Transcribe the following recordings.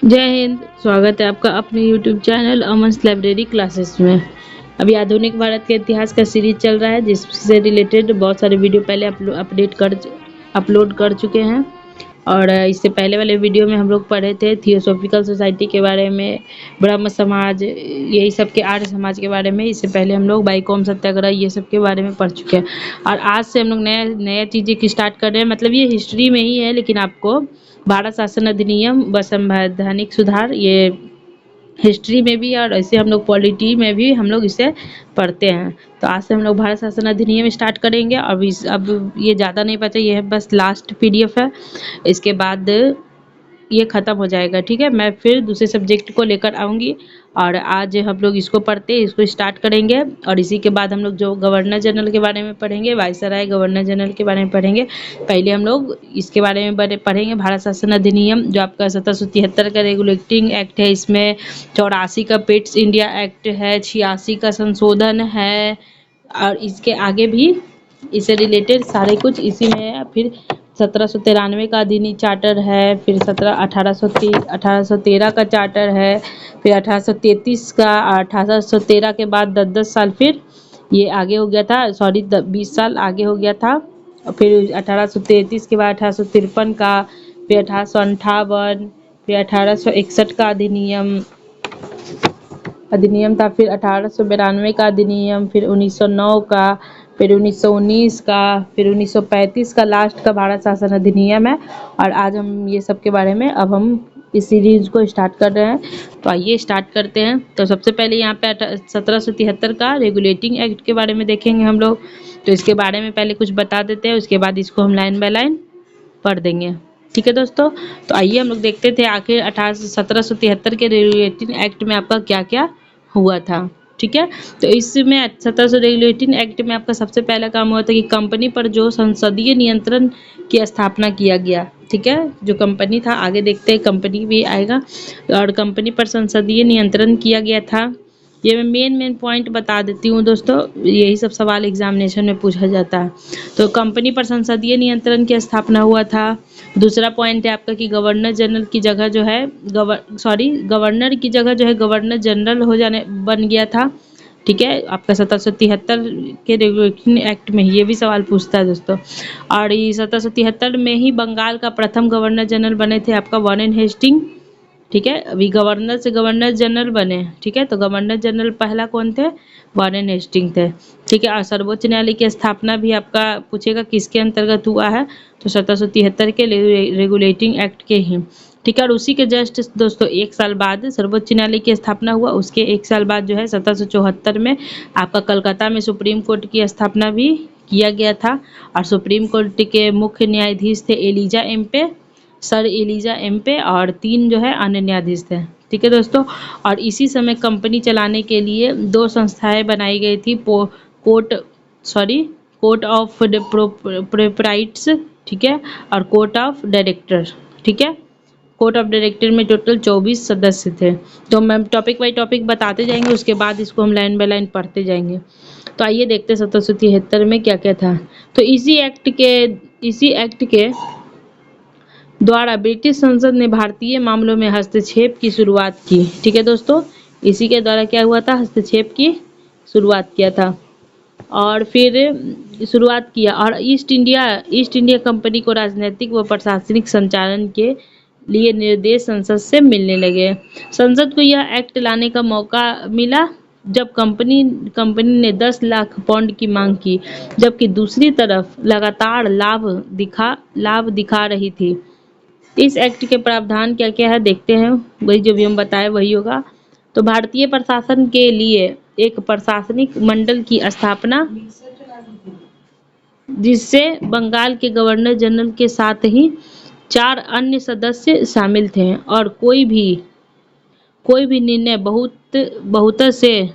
जय हिंद। स्वागत है आपका अपने YouTube चैनल अमन्स लाइब्रेरी क्लासेस में। अभी आधुनिक भारत के इतिहास का सीरीज चल रहा है जिससे रिलेटेड बहुत सारे वीडियो पहले अपलोड कर चुके हैं। और इससे पहले वाले वीडियो में हम लोग पढ़े थे थियोसॉफिकल सोसाइटी के बारे में, ब्रह्म समाज, यही सब के आर्य समाज के बारे में। इससे पहले हम लोग बाइकॉम सत्याग्रह ये सब के बारे में पढ़ चुके हैं। और आज से हम लोग नया नया चीज़ें की स्टार्ट कर रहे हैं। मतलब ये हिस्ट्री में ही है, लेकिन आपको भारत शासन अधिनियम व संवैधानिक सुधार ये हिस्ट्री में भी और ऐसे हम लोग पॉलिटी में भी हम लोग इसे पढ़ते हैं। तो आज से हम लोग भारत शासन अधिनियम स्टार्ट करेंगे। अब ये ज़्यादा नहीं पता, ये है बस लास्ट पीडीएफ है। इसके बाद ये ख़त्म हो जाएगा। ठीक है, मैं फिर दूसरे सब्जेक्ट को लेकर आऊँगी। और आज हम लोग इसको पढ़ते इसको स्टार्ट करेंगे। और इसी के बाद हम लोग जो गवर्नर जनरल के बारे में पढ़ेंगे, वायसराय गवर्नर जनरल के बारे में पढ़ेंगे। पहले हम लोग इसके बारे में पढ़ेंगे भारत शासन अधिनियम, जो आपका 1773 का रेगुलेटिंग एक्ट है। इसमें 84 का पिट्स इंडिया एक्ट है, 86 का संशोधन है। और इसके आगे भी इससे रिलेटेड सारे कुछ इसी में है। फिर 1793 का अधिनियम चार्टर है। फिर 1813 का चार्टर है। फिर 1833 का, 1813 के बाद 10-10 साल फिर ये आगे हो गया था, सॉरी 20 साल आगे हो गया था। फिर 1833 के बाद 1853 का, फिर 1858, फिर 1861 का अधिनियम था। फिर 1892 का अधिनियम, फिर 1909 का, फिर 1919 का, फिर 1935 का लास्ट का भारत शासन अधिनियम है। और आज हम ये सब के बारे में अब हम इस सीरीज को स्टार्ट कर रहे हैं। तो आइए स्टार्ट करते हैं। तो सबसे पहले यहाँ पे 1773 का रेगुलेटिंग एक्ट के बारे में देखेंगे हम लोग। तो इसके बारे में पहले कुछ बता देते हैं, उसके बाद इसको हम लाइन बाय लाइन पढ़ देंगे। ठीक है दोस्तों, तो आइए हम लोग देखते थे आखिर 1773 के रेगुलेटिंग एक्ट में आपका क्या क्या हुआ था। ठीक है, तो इसमें 1700 रेगुलेटिंग एक्ट में आपका सबसे पहला काम हुआ था कि कंपनी पर जो संसदीय नियंत्रण की स्थापना किया गया। ठीक है, जो कंपनी था, आगे देखते हैं कंपनी भी आएगा। और कंपनी पर संसदीय नियंत्रण किया गया था। ये मैं मेन पॉइंट बता देती हूँ दोस्तों, यही सब सवाल एग्जामिनेशन में पूछा जाता है। तो कंपनी पर संसदीय नियंत्रण की स्थापना हुआ था। दूसरा पॉइंट है आपका कि गवर्नर जनरल की जगह जो है गवर्नर की जगह जो है गवर्नर जनरल बन गया था। ठीक है, आपका 1773 के रेगुलेटिंग एक्ट में ये भी सवाल पूछता है दोस्तों। और ये 1773 में ही बंगाल का प्रथम गवर्नर जनरल बने थे आपका वारेन हेस्टिंग। ठीक है, अभी गवर्नर से गवर्नर जनरल बने। ठीक है, तो गवर्नर जनरल पहला कौन थे? वारेन हेस्टिंग थे। ठीक है, और सर्वोच्च न्यायालय की स्थापना भी आपका पूछेगा किसके अंतर्गत हुआ है, तो 1773 के रेगुलेटिंग एक्ट के ही। ठीक है, और उसी के जस्ट दोस्तों एक साल बाद सर्वोच्च न्यायालय की स्थापना हुआ। उसके एक साल बाद जो है 1774 में आपका कलकत्ता में सुप्रीम कोर्ट की स्थापना भी किया गया था। और सुप्रीम कोर्ट के मुख्य न्यायाधीश थे Elijah Impey, sir Elijah Impey, और 3 जो है अन्य न्यायाधीश थे। ठीक है दोस्तों, और इसी समय कंपनी चलाने के लिए 2 संस्थाएं बनाई गई थी, कोर्ट सॉरी कोर्ट ऑफ प्रोप्राइट्स, ठीक है, और कोर्ट ऑफ डायरेक्टर। ठीक है, कोर्ट ऑफ डायरेक्टर में टोटल 24 सदस्य थे। तो मैम टॉपिक बाई टॉपिक बताते जाएंगे, उसके बाद इसको हम लाइन बाय लाइन पढ़ते जाएंगे। तो आइए देखते हैं 1773 में क्या क्या था। तो इसी एक्ट के द्वारा ब्रिटिश संसद ने भारतीय मामलों में हस्तक्षेप की शुरुआत की। ठीक है दोस्तों, इसी के द्वारा क्या हुआ था? हस्तक्षेप की शुरुआत किया था। और फिर शुरुआत किया और ईस्ट इंडिया कंपनी को राजनीतिक व प्रशासनिक संचालन के लिए निर्देश संसद से मिलने लगे। संसद को यह एक्ट लाने का मौका मिला जब कंपनी ने 10 लाख पाउंड की मांग की, जबकि दूसरी तरफ लगातार लाभ दिखा रही थी। इस एक्ट के प्रावधान क्या क्या है देखते हैं, वही जो भी हम बताए वही होगा। तो भारतीय प्रशासन के लिए एक प्रशासनिक मंडल की स्थापना, जिससे बंगाल के गवर्नर जनरल के साथ ही 4 अन्य सदस्य शामिल थे। और कोई भी निर्णय बहुत से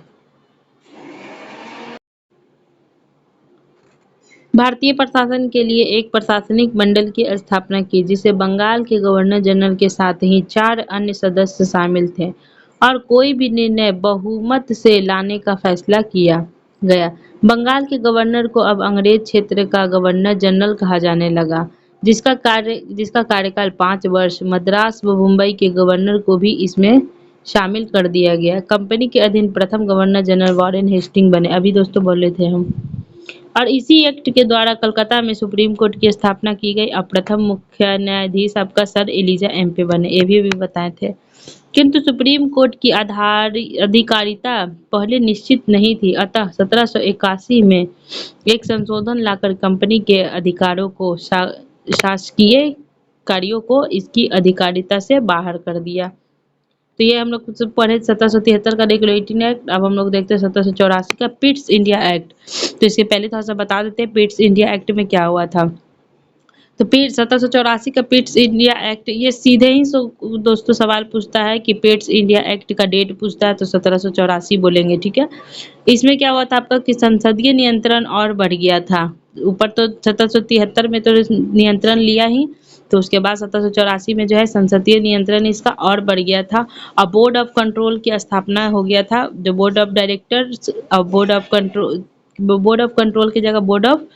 भारतीय प्रशासन के लिए एक प्रशासनिक मंडल की स्थापना की, जिसे बंगाल के गवर्नर जनरल के साथ ही 4 अन्य सदस्य शामिल थे। और कोई भी निर्णय बहुमत से लाने का फैसला किया गया। बंगाल के गवर्नर को अब अंग्रेज क्षेत्र का गवर्नर जनरल कहा जाने लगा। जिसका कार्यकाल 5 वर्ष। मद्रास व मुंबई के गवर्नर को भी इसमें शामिल कर दिया गया। कंपनी के अधीन प्रथम गवर्नर जनरल वॉरेन हेस्टिंग बने, अभी दोस्तों बोले थे हम। और इसी एक्ट के द्वारा कलकत्ता में सुप्रीम कोर्ट की स्थापना की गई। अब प्रथम मुख्य न्यायाधीश आपका सर एलिजा एम्पे बने, ये भी बताए थे। किंतु सुप्रीम कोर्ट की अधिकारिता पहले निश्चित नहीं थी, अतः 1781 में एक संशोधन लाकर कंपनी के अधिकारों को शासकीय कार्यों को इसकी अधिकारिता से बाहर कर दिया। तो ये हम लोग पढ़े 1773 का रेगुलेटिंग एक्ट। अब हम लोग देखते हैं 1784 का पिट्स इंडिया एक्ट। तो इसके पहले थोड़ा सा बता देते हैं पिट्स इंडिया एक्ट में क्या हुआ था। तो फिर 1784 का पिट्स इंडिया एक्ट, ये सीधे ही दोस्तों सवाल पूछता है कि पिट्स इंडिया एक्ट का डेट पूछता है तो 1784 बोलेंगे, ठीक है। इसमें क्या हुआ था आपका कि संसदीय नियंत्रण और बढ़ गया था। ऊपर तो 1773 में तो नियंत्रण लिया ही, तो उसके बाद 1784 में जो है संसदीय नियंत्रण इसका और बढ़ गया था। अब बोर्ड ऑफ कंट्रोल की स्थापना हो गया था। जो board of directors, board of control की जगह बोर्ड ऑफ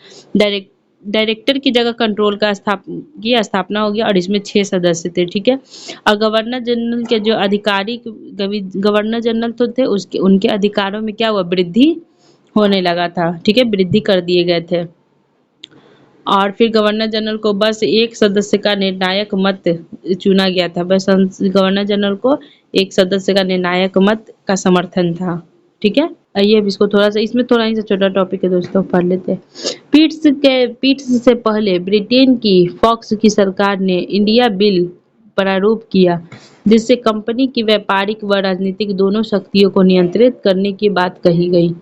डायरेक्टर की जगह कंट्रोल का स्थापना हो गया और इसमें 6 सदस्य थे, ठीक है। और गवर्नर जनरल के जो अधिकारी गवर्नर जनरल तो थे उसके उनके अधिकारों में क्या हुआ, वृद्धि होने लगा था, ठीक है, वृद्धि कर दिए गए थे। और फिर गवर्नर जनरल को बस एक सदस्य का निर्णायक मत चुना गया था। बस गवर्नर जनरल को एक सदस्य का निर्णायक मत का समर्थन था, ठीक है। आइए अब इसको थोड़ा सा, इसमें थोड़ा ही सा छोटा टॉपिक है दोस्तों, पढ़ लेते हैं। पिट्स से पहले ब्रिटेन की फॉक्स की सरकार ने इंडिया बिल प्रारूप किया, जिससे कंपनी की व्यापारिक व राजनीतिक दोनों शक्तियों को नियंत्रित करने की बात कही गई।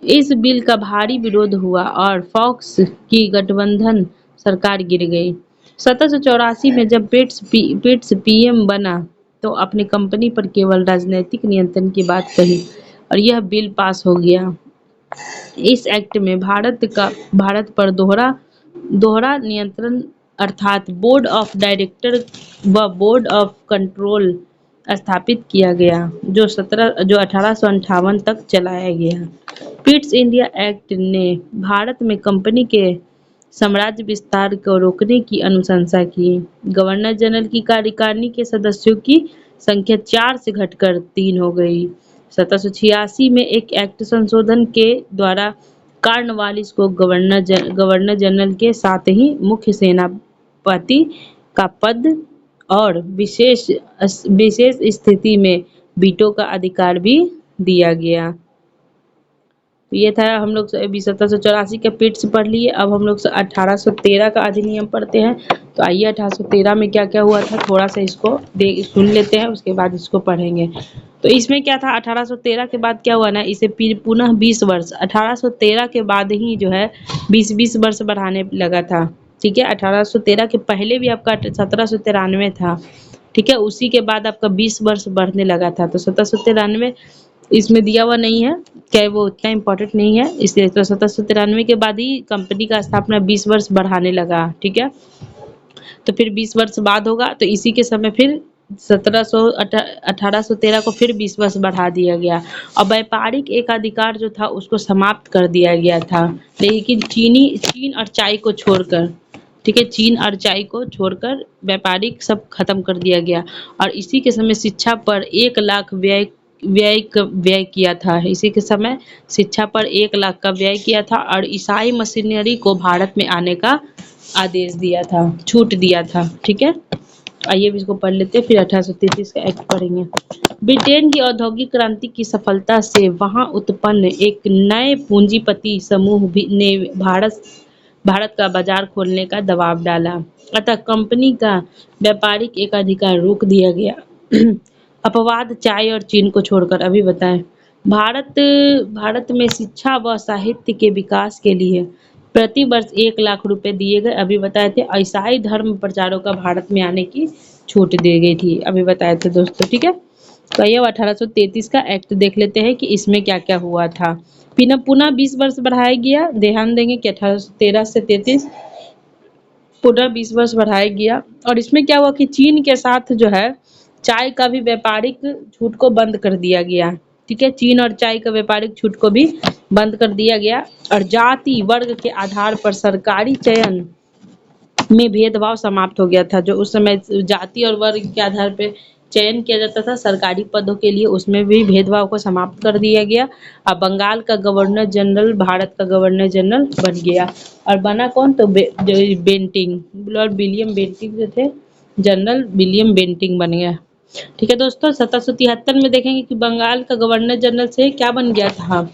इस बिल का भारी विरोध हुआ और फॉक्स की गठबंधन सरकार गिर गई। 1784 में जब पिट्स पीएम बना तो अपनी कंपनी पर केवल राजनीतिक नियंत्रण की बात कही और यह बिल पास हो गया। इस एक्ट में भारत पर दोहरा नियंत्रण अर्थात बोर्ड ऑफ डायरेक्टर व बोर्ड ऑफ कंट्रोल स्थापित किया गया, जो 1858 तक चलाया गया। पिट्स इंडिया एक्ट ने भारत में कंपनी के साम्राज्य विस्तार को रोकने की अनुशंसा की। गवर्नर जनरल की कार्यकारिणी के सदस्यों की संख्या 4 से घटकर 3 हो गई। 1786 में एक एक्ट संशोधन के द्वारा कॉर्नवालिस को गवर्नर जनरल के साथ ही मुख्य सेनापति का पद और विशेष स्थिति में वीटो का अधिकार भी दिया गया। तो ये था हम लोग अभी 1784 का पिट्स पढ़ लिए। अब हम लोग 1813 का अधिनियम पढ़ते हैं। तो आइए 1813 में क्या क्या हुआ था थोड़ा सा इसको सुन लेते हैं, उसके बाद इसको पढ़ेंगे। तो इसमें क्या था, 1813 के बाद क्या हुआ ना, इसे पुनः 20 वर्ष 1813 के बाद ही जो है 20 वर्ष बढ़ाने लगा था, ठीक है। 1813 के पहले भी आपका 1793 था, ठीक है। उसी के बाद आपका 20 वर्ष बढ़ने लगा था। तो 1793 इसमें दिया हुआ नहीं है, क्या वो उतना इम्पोर्टेंट नहीं है, इसलिए तो 1793 के बाद ही कंपनी का स्थापना 20 वर्ष बढ़ाने लगा, ठीक है। तो फिर 20 वर्ष बाद होगा, तो इसी के समय फिर 1813 को फिर 20 वर्ष बढ़ा दिया गया और व्यापारिक एकाधिकार जो था उसको समाप्त कर दिया गया था। लेकिन चीन और चाय को छोड़कर, ठीक है, चीन और चाय को छोड़कर व्यापारिक सब खत्म कर दिया गया। और इसी के समय शिक्षा पर 1 लाख व्यय किया था। इसी के समय शिक्षा पर 1 लाख का व्यय किया था और ईसाई मशीनरी को भारत में आने का आदेश दिया था, छूट दिया था, ठीक है। आइए इसको पढ़ लेते हैं, फिर 1833 का एक्ट पढ़ेंगे। ब्रिटेन की औद्योगिक क्रांति की सफलता से वहां उत्पन्न एक नए पूंजीपति समूह ने भारत का बाजार खोलने का दबाव डाला, अतः कंपनी का व्यापारिक एकाधिकार रोक दिया गया। अपवाद चाय और चीन को छोड़कर। अभी बताएं, भारत में शिक्षा व साहित्य के विकास के लिए प्रति वर्ष 1 लाख रुपए दिए गए। अभी बताए थे ईसाई धर्म प्रचारों का भारत में आने की छूट दी गई थी, अभी बताए थे दोस्तों, ठीक है। तो ये 1833 का एक्ट देख लेते हैं कि इसमें क्या क्या हुआ था। पुनः 20 वर्ष बढ़ाया गया। ध्यान देंगे कि 1813 से 33 पुनः 20 वर्ष बढ़ाया गया। और इसमें क्या हुआ कि चीन के साथ जो है चाय का भी व्यापारिक छूट को बंद कर दिया गया, ठीक है। चीन और चाय का व्यापारिक छूट को भी बंद कर दिया गया और जाति वर्ग के आधार पर सरकारी चयन में भेदभाव समाप्त हो गया था। जो उस समय जाति और वर्ग के आधार पे चयन किया जाता था सरकारी पदों के लिए, उसमें भी भेदभाव को समाप्त कर दिया गया। अब बंगाल का गवर्नर जनरल भारत का गवर्नर जनरल बन गया। और बना कौन? तो बेंटिंग, लॉर्ड विलियम बेंटिंग जो थे, जनरल विलियम बेंटिंग बन गया। ठीक है दोस्तों, 1773 में देखेंगे कि बंगाल का गवर्नर जनरल से क्या बन गया था,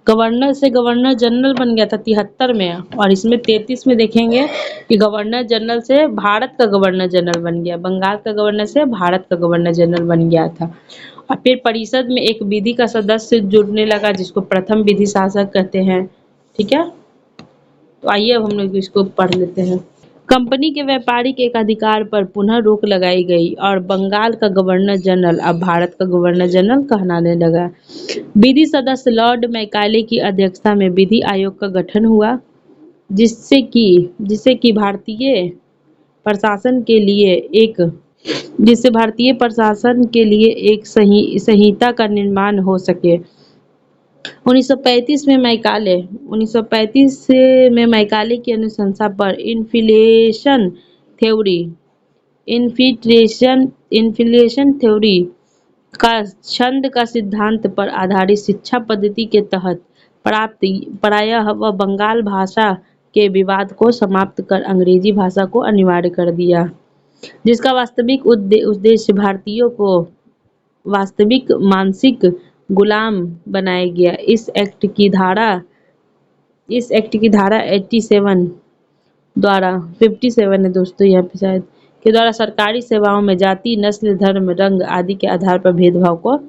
गवर्नर से गवर्नर जनरल बन गया था 73 में। और इसमें 33 में देखेंगे कि गवर्नर जनरल से भारत का गवर्नर जनरल बन गया, बंगाल का गवर्नर से भारत का गवर्नर जनरल बन गया था। और फिर परिषद में एक विधि का सदस्य जुड़ने लगा जिसको प्रथम विधि शासक कहते हैं। ठीक है, तो आइए अब हम लोग इसको पढ़ लेते हैं। कंपनी के व्यापारिक एकाधिकार पर पुनः रोक लगाई गई और बंगाल का गवर्नर जनरल अब भारत का गवर्नर जनरल कहलाने लगा। विधि सदस्य लॉर्ड मैकाले की अध्यक्षता में विधि आयोग का गठन हुआ, जिससे कि भारतीय प्रशासन के लिए एक संहिता का निर्माण हो सके। 1935 में मैकाले की अनुशंसा पर इन्फ्लेशन थ्योरी का छंद का सिद्धांत पर आधारित शिक्षा पद्धति के तहत प्रायः वह बंगाल भाषा के विवाद को समाप्त कर अंग्रेजी भाषा को अनिवार्य कर दिया, जिसका वास्तविक उद्देश्य भारतीयों को वास्तविक मानसिक गुलाम बनाया गया। इस एक्ट की धारा 87 द्वारा 57 है दोस्तों यहाँ पे शायद, के द्वारा सरकारी सेवाओं में जाति, नस्ल, धर्म, रंग आदि के आधार पर भेदभाव को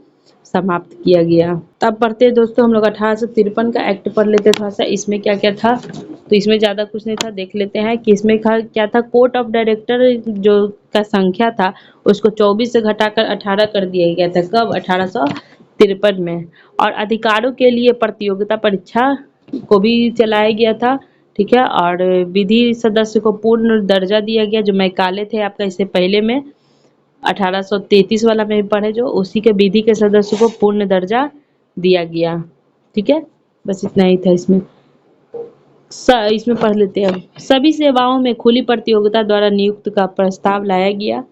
समाप्त किया गया। तब पढ़ते हैं दोस्तों हम लोग 1853 का एक्ट पढ़ लेते थोड़ा सा, इसमें क्या क्या था। तो इसमें ज़्यादा कुछ नहीं था, देख लेते हैं कि इसमें क्या था। कोर्ट ऑफ डायरेक्टर जो का संख्या था उसको 24 से घटाकर 18 कर दिया गया था। कब? 1853 में। और अधिकारों के लिए प्रतियोगिता परीक्षा को भी चलाया गया था। ठीक है, और विधि सदस्य को पूर्ण दर्जा दिया गया, जो मैकाले थे आपका इससे पहले में 1833 वाला में पढ़े, जो उसी के विधि के सदस्य को पूर्ण दर्जा दिया गया। ठीक है, बस इतना ही था इसमें। इसमें पढ़ लेते हैं। सभी सेवाओं में खुली प्रतियोगिता द्वारा नियुक्त का प्रस्ताव लाया गया,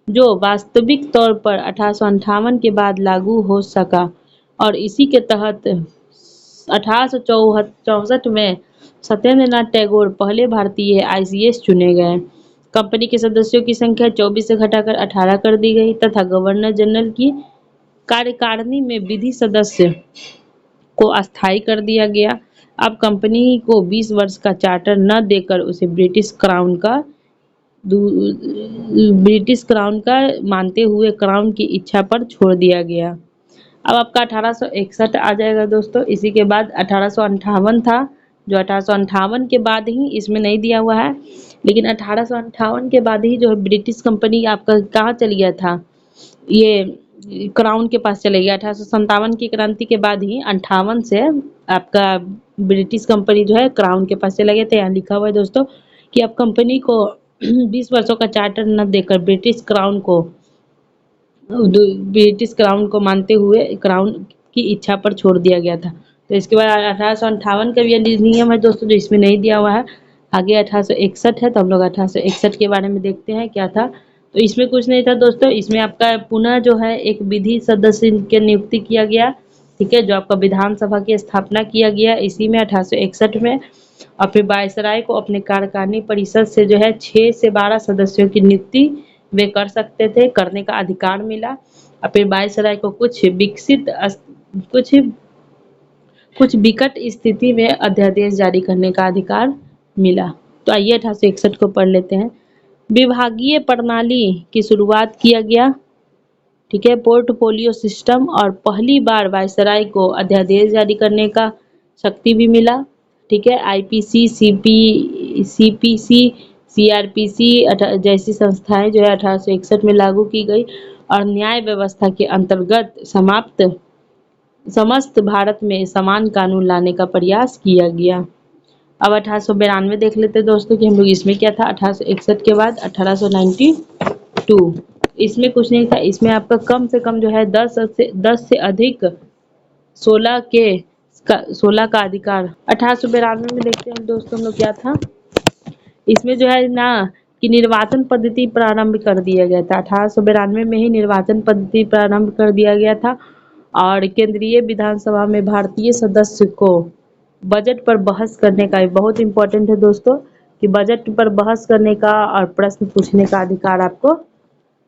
जो वास्तविक तौर पर 1858 के बाद लागू हो सका। और इसी के तहत 1864 में सत्येंद्रनाथ टैगोर पहले भारतीय ICS चुने गए। कंपनी के सदस्यों की संख्या 24 से घटाकर 18 कर दी गई तथा गवर्नर जनरल की कार्यकारिणी में विधि सदस्य को अस्थायी कर दिया गया। अब कंपनी को 20 वर्ष का चार्टर न देकर उसे ब्रिटिश क्राउन का मानते हुए क्राउन की इच्छा पर छोड़ दिया गया। अब आपका 1861 आ जाएगा दोस्तों। इसी के बाद 1858 था, जो 1858 के बाद ही, इसमें नहीं दिया हुआ है, लेकिन 1858 के बाद ही जो है ब्रिटिश कंपनी आपका कहाँ चल गया था, ये क्राउन के पास चले गया। 1857 की क्रांति के बाद ही 58 से आपका ब्रिटिश कंपनी जो है क्राउन के पास चला गया था। यहाँ लिखा हुआ है दोस्तों कि अब कंपनी को 20 वर्षों का चार्टर न देकर ब्रिटिश क्राउन को मानते हुए क्राउन की इच्छा पर छोड़ दिया गया था। तो इसके बाद 1858 का भी नियम है दोस्तों, जो इसमें नहीं दिया हुआ है। आगे 1861 है, तो हम लोग 1861 के बारे में देखते हैं क्या था। तो इसमें कुछ नहीं था दोस्तों, इसमें आपका पुनः जो है एक विधि सदस्य की नियुक्ति किया गया। ठीक है, जो आपका विधानसभा की स्थापना किया गया इसी में 1861 में। और फिर वायसराय को अपने कार्यकारिणी परिषद से जो है 6 से 12 सदस्यों की नियुक्ति वे कर सकते थे, करने का अधिकार मिला। और फिर वायसराय को कुछ विकट स्थिति में अध्यादेश जारी करने का अधिकार मिला। तो आइए 1861 को पढ़ लेते हैं। विभागीय प्रणाली की शुरुआत किया गया। ठीक है, पोर्टफोलियो सिस्टम, और पहली बार वायसराय को अध्यादेश जारी करने का शक्ति भी मिला। ठीक है, IPC, CPC, CRPC जैसी संस्थाएं जो है 1861 में लागू की गई और न्याय व्यवस्था के अंतर्गत समस्त भारत में समान कानून लाने का प्रयास किया गया। अब 1892 देख लेते हैं दोस्तों कि हम लोग इसमें क्या था। 1861 के बाद 1892, इसमें कुछ नहीं था। इसमें आपका कम से कम जो है 10 से अधिक 16 का अधिकार। 1892 में देखते हैं दोस्तों हम लोग क्या था इसमें जो है ना कि निर्वाचन पद्धति प्रारंभ कर दिया गया था। 1892 में ही निर्वाचन पद्धति प्रारंभ कर दिया गया था और केंद्रीय विधानसभा में भारतीय सदस्य को बजट पर बहस करने का, बहुत इम्पोर्टेंट है दोस्तों, कि बजट पर बहस करने का और प्रश्न पूछने का अधिकार आपको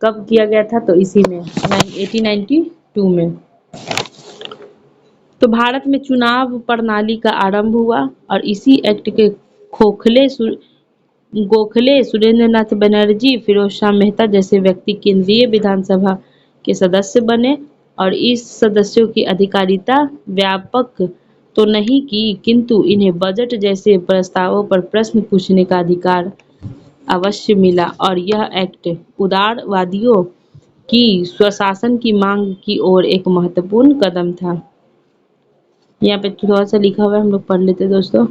कब किया गया था, तो इसी में 1892 में। तो भारत में चुनाव प्रणाली का आरंभ हुआ और इसी एक्ट के गोखले, सुरेंद्र नाथ बनर्जी, फिरोज शाह मेहता जैसे व्यक्ति केंद्रीय विधानसभा के सदस्य बने और इस सदस्यों की अधिकारिता व्यापक तो नहीं की, किंतु इन्हें बजट जैसे प्रस्तावों पर प्रश्न पूछने का अधिकार अवश्य मिला और यह एक्ट उदारवादियों की स्वशासन की मांग की ओर एक महत्वपूर्ण कदम था। यहाँ पे थोड़ा सा लिखा हुआ है, हम लोग पढ़ लेते हैं दोस्तों।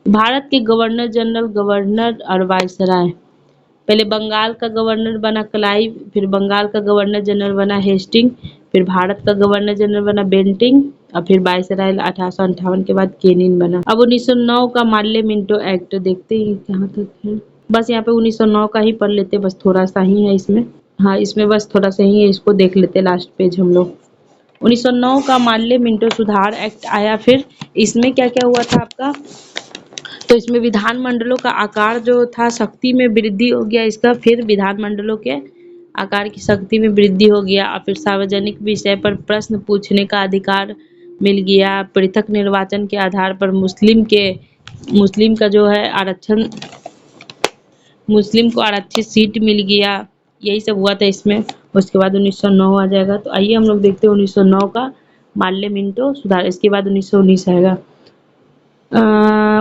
भारत के गवर्नर जनरल, गवर्नर और वायसराय, पहले बंगाल का गवर्नर बना क्लाइव, फिर बंगाल का गवर्नर जनरल बना हेस्टिंग, फिर भारत का गवर्नर जनरल बना बेंटिंग और फिर वायसराय 1858 के बाद केनिन बना। अब 1909 का मार्ले मिंटो एक्ट देखते हैं कहाँ तक है। बस यहाँ पे 1909 का ही पढ़ लेते, बस थोड़ा सा ही है इसमें। हाँ, इसमें बस थोड़ा सा ही है, इसको देख लेते लास्ट पेज हम लोग। 1909 का मार्ले मिंटो सुधार एक्ट आया। फिर इसमें क्या क्या हुआ था आपका, तो इसमें विधानमंडलों का आकार जो था, शक्ति में वृद्धि हो गया इसका। फिर विधानमंडलों के आकार की शक्ति में वृद्धि हो गया और फिर सार्वजनिक विषय पर प्रश्न पूछने का अधिकार मिल गया। पृथक निर्वाचन के आधार पर मुस्लिम का जो है आरक्षण, मुस्लिम को आरक्षित सीट मिल गया। यही सब हुआ था इसमें। उसके बाद 1909 आ जाएगा। तो आइए हम लोग देखते हैं 1909 का मार्ले मिंटो सुधार। इसके बाद 1919 आएगा।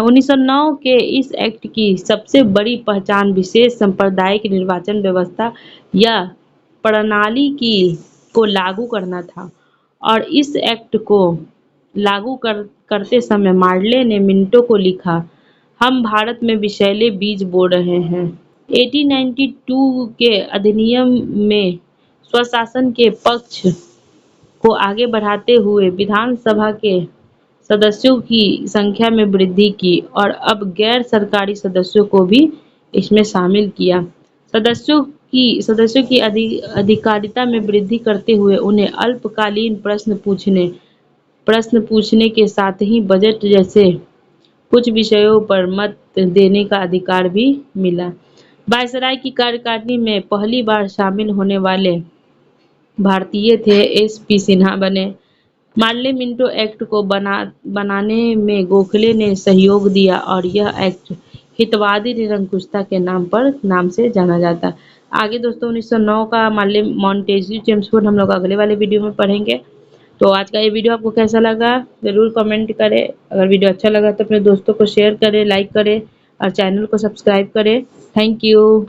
1909 के इस एक्ट की सबसे बड़ी पहचान विशेष सांप्रदायिक निर्वाचन व्यवस्था या प्रणाली को लागू करना था और इस एक्ट को लागू करते समय मार्ले ने मिंटो को लिखा, हम भारत में विषैले बीज बो रहे हैं। 1892 के अधिनियम में स्वशासन के पक्ष को आगे बढ़ाते हुए विधानसभा के सदस्यों की संख्या में वृद्धि की और अब गैर सरकारी सदस्यों को भी इसमें शामिल किया। सदस्यों की अधिकारिता में वृद्धि करते हुए उन्हें अल्पकालीन प्रश्न पूछने के साथ ही बजट जैसे कुछ विषयों पर मत देने का अधिकार भी मिला। वायसराय की कार्यकारिणी में पहली बार शामिल होने वाले भारतीय थे एस.पी. सिन्हा बने। मार्ले मिंटो एक्ट को बनाने में गोखले ने सहयोग दिया और यह एक्ट हितवादी निरंकुशता के नाम से जाना जाता। आगे दोस्तों 1909 का मार्ले मॉन्टेस्क्यू चेम्सफोर्ड हम लोग अगले वाले वीडियो में पढ़ेंगे। तो आज का ये वीडियो आपको कैसा लगा ज़रूर कमेंट करें। अगर वीडियो अच्छा लगा तो अपने दोस्तों को शेयर करें, लाइक करें और चैनल को सब्सक्राइब करें। Thank you.